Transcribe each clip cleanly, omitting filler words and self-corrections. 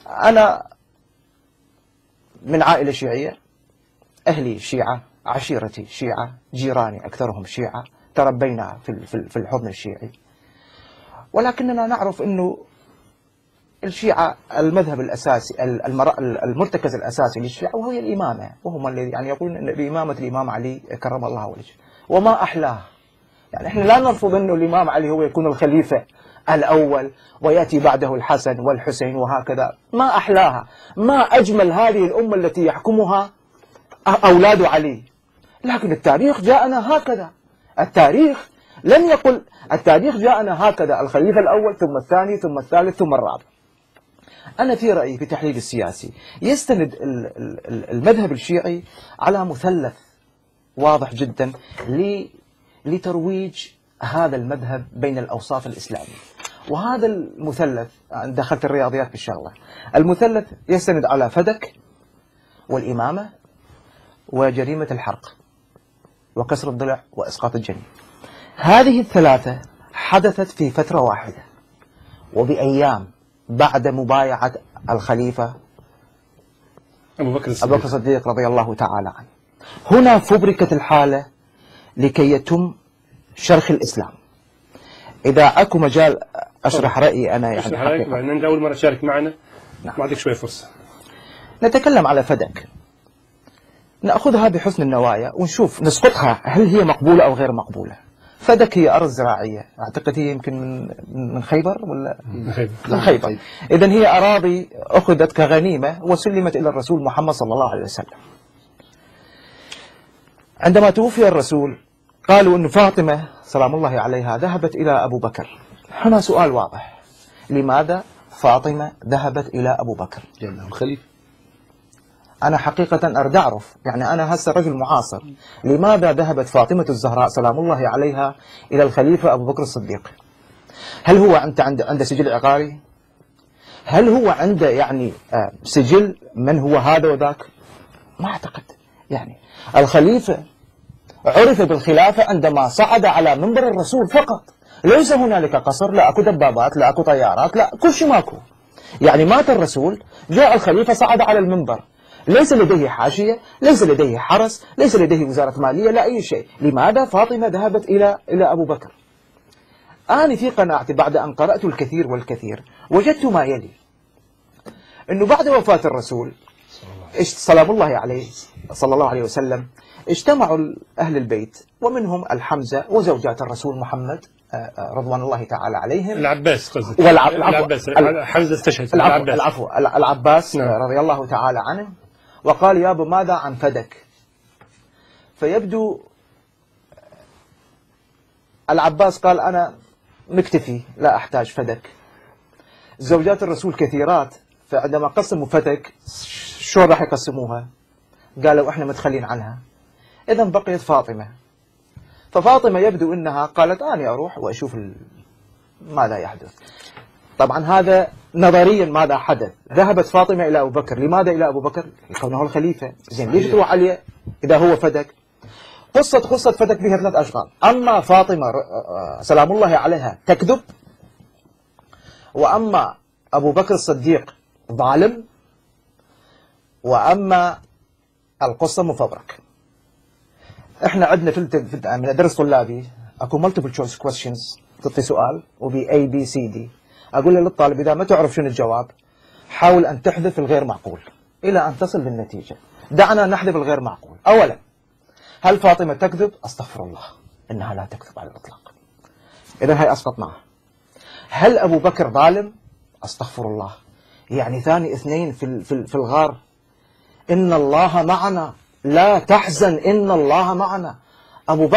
أنا من عائلة شيعية، أهلي شيعة، عشيرتي شيعة، جيراني أكثرهم شيعة، تربينا في الحضن الشيعي، ولكننا نعرف أنه الشيعة المذهب الأساسي، المرتكز الأساسي للشيعة وهي الإمامة، وهم الذي يعني يقولون أن بإمامة الإمام علي كرم الله وجهه، وما أحلاه. يعني إحنا لا نرفض أنه الإمام علي هو يكون الخليفة الأول ويأتي بعده الحسن والحسين وهكذا، ما أحلاها، ما أجمل هذه الأمة التي يحكمها أولاد علي. لكن التاريخ جاءنا هكذا، التاريخ لم يقل، التاريخ جاءنا هكذا، الخليفة الأول ثم الثاني ثم الثالث ثم الرابع. أنا في رأيي في تحليل السياسي يستند المذهب الشيعي على مثلث واضح جدا لترويج هذا المذهب بين الأوصاف الإسلامية، وهذا المثلث دخلت الرياضيات بالشغلة، المثلث يستند على فدك والإمامة وجريمة الحرق وكسر الضلع وإسقاط الجنين. هذه الثلاثة حدثت في فترة واحدة وبأيام بعد مبايعة الخليفة أبو بكر الصديق رضي الله تعالى عنه. هنا فبركت الحالة لكي يتم شرخ الإسلام. إذا أكو مجال أشرح رأيي أنا، يعني أشرح رأيك، لأن أنت أول مرة تشارك معنا. نعم. ما عندك شوية فرصة. نتكلم على فدك، نأخذها بحسن النوايا ونشوف نسقطها هل هي مقبولة أو غير مقبولة. فدك هي أرض زراعية، أعتقد هي يمكن من خيبر ولا من خيبر. إذن هي أراضي أخذت كغنيمة وسلمت إلى الرسول محمد صلى الله عليه وسلم. عندما توفي الرسول قالوا أن فاطمة سلام الله عليها ذهبت إلى أبو بكر. هنا سؤال واضح، لماذا فاطمة ذهبت إلى أبو بكر؟ لأنه الخليفة. أنا حقيقة أريد أعرف، يعني أنا هسه رجل معاصر، لماذا ذهبت فاطمة الزهراء سلام الله عليها إلى الخليفة أبو بكر الصديق؟ هل هو عنده سجل عقاري؟ هل هو عنده يعني سجل من هو هذا وذاك؟ ما أعتقد. يعني الخليفة عرف بالخلافة عندما صعد على منبر الرسول فقط، ليس هنالك قصر، لا أكو دبابات، لا أكو طيارات، لا كل شيء ماكو. يعني مات الرسول، جاء الخليفة صعد على المنبر، ليس لديه حاشية، ليس لديه حرس، ليس لديه وزارة مالية، لا أي شيء. لماذا فاطمة ذهبت إلى أبو بكر؟ أنا في قناعتي بعد أن قرأت الكثير والكثير وجدت ما يلي، أنه بعد وفاة الرسول سلام الله عليه صلى الله عليه وسلم اجتمعوا أهل البيت ومنهم الحمزة وزوجات الرسول محمد رضوان الله تعالى عليهم، العباس قصدك، العباس حمزة استشهد، العباس رضي الله تعالى عنه، وقال يا أبو ماذا عن فدك؟ فيبدو العباس قال أنا مكتفي لا أحتاج فدك. زوجات الرسول كثيرات، فعندما قسموا فدك شو راح يقسموها؟ قالوا إحنا متخلين عنها. إذن بقيت فاطمة. ففاطمة يبدو أنها قالت أنا أروح وأشوف ماذا يحدث. طبعا هذا نظريا ماذا حدث. ذهبت فاطمة إلى أبو بكر. لماذا إلى أبو بكر؟ لكونه الخليفة. زين ليش تروح عليه إذا هو فدك؟ قصة فدك بها 3 أشغال. أما فاطمة سلام الله عليها تكذب، وأما أبو بكر الصديق ظالم، وأما القصة مفبرك. احنا عندنا من ادرس طلابي اكو multiple choice questions، تعطي سؤال وبي A B C D، اقول للطالب اذا ما تعرف شنو الجواب حاول ان تحذف الغير معقول الى ان تصل للنتيجة. دعنا نحذف الغير معقول. اولا، هل فاطمة تكذب؟ استغفر الله، انها لا تكذب على الاطلاق، اذا هاي اسقطناها. هل ابو بكر ظالم؟ استغفر الله، يعني ثاني اثنين في الغار، ان الله معنا لا تحزن إن الله معنا. أبو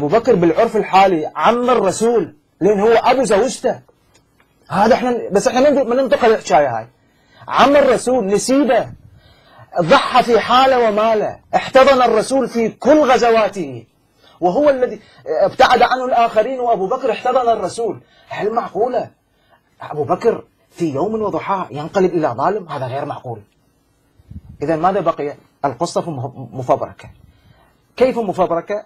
بكر بالعرف الحالي عم الرسول، لأن هو أبو زوجته. هذا احنا ما ننطق الحكاية هاي. عم الرسول نسيبه، ضحى في حاله وماله، احتضن الرسول في كل غزواته، وهو الذي ابتعد عنه الآخرين، وأبو بكر احتضن الرسول. هل معقولة أبو بكر في يوم وضحاه ينقلب إلى ظالم؟ هذا غير معقول. إذا ماذا بقي؟ القصة مفبركة. كيف مفبركة؟